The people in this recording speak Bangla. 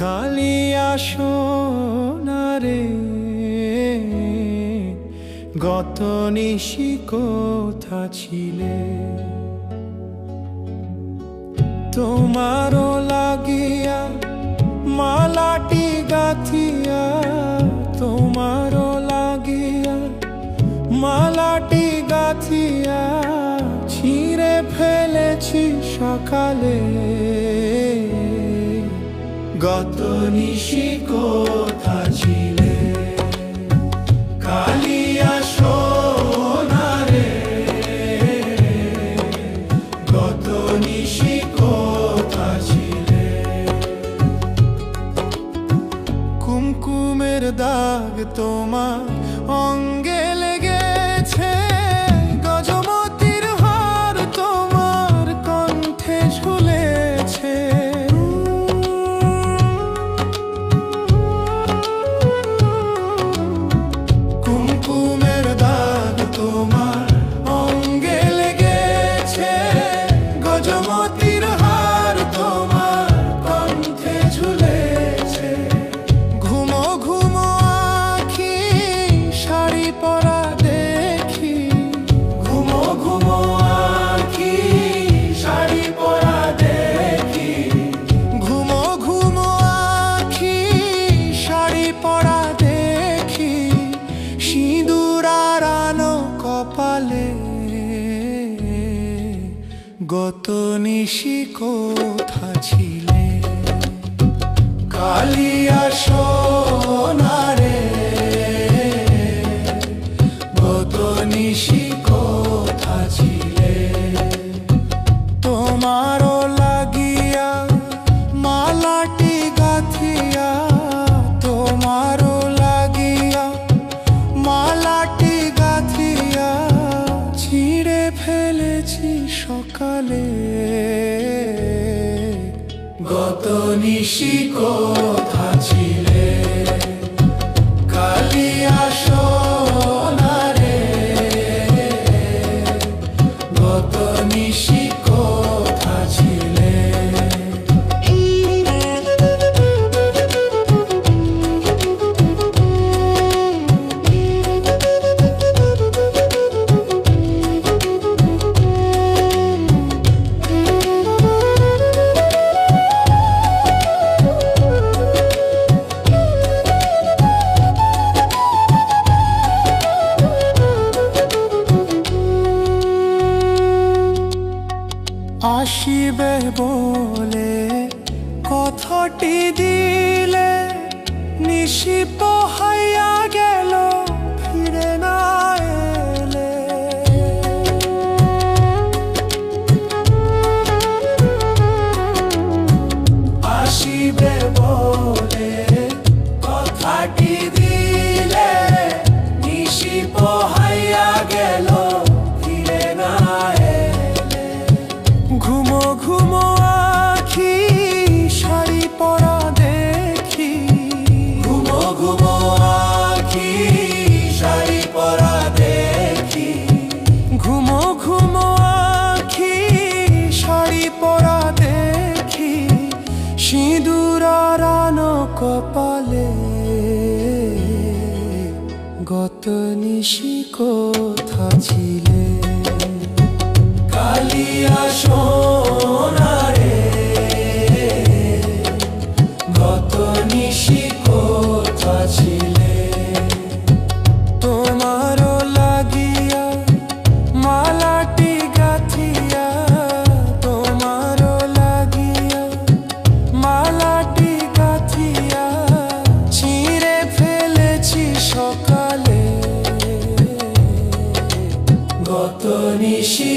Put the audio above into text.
কালিয়া সোনারে গত নিশি কোথা ছিলে? তোমারও লাগিয়া মালাটি গাথিয়া, তোমারও লাগিয়া মালাটি গাথিয়া ছিঁড়ে ফেলেছি সকালে। গত নিশি কোথা ছিলে? কালিয়া সোনারে গত নিশি কোথা ছিলে? কুমকুমের দাগ তোমার অঙ্গে লেগেছে, গজমতির হার তোমার কণ্ঠে ঝুলেছে। কুমকুমের দাগ তোমার অঙ্গে লেগেছে, গজমতির হার তোমার কণ্ঠে ঝুলেছে। ঘুমো ঘুমো আঁখি শাড়ি পরা দেখি, ঘুমো ঘুমো আঁখি শাড়ি পরা দেখি, ঘুমো ঘুমো আঁখি শাড়ি পরা দেখি, সিঁদুর আরানো কপালে। গত নিশি কোথা ছিলে? কালিয়া সোনারে গত নিশি কোথা ছিলে? তোমারও লাগিয়া মালাটি গাথিয়া, তোমারও লাগিয়া মালাটি গাথিয়া ছিঁড়ে ফেলেছি সকালে। গত নিশি কোথা ছিলে? কালিয়া সোনারে গত নিশি কোথা ছিলে? আসিবে বলে কথাটি দিলে, নিশি পোহাইয়া গেল ফিরে না এলে। আসিবে বলে কথাটি দিলে, নিশি পোহাইয়া গেল ফিরে না এলে। ঘুমো ঘুমো আঁখি শাড়ি পরা দেখি, ঘুমো ঘুমো আঁখি শাড়ি পরা দেখি, ঘুমো ঘুমো আঁখি শাড়ি পরা দেখি, সিঁদুর আরানো কপালে। গত নিশি কোথা ছিলে? কালিয়া সোনারে গত নিশি কোথা ছিলে? তোমারও লাগিয়া মালাটি গাথিয়া, তোমারও লাগিয়া মালাটি গাথিয়া ছিঁড়ে ফেলেছি সকালে। গত নিশি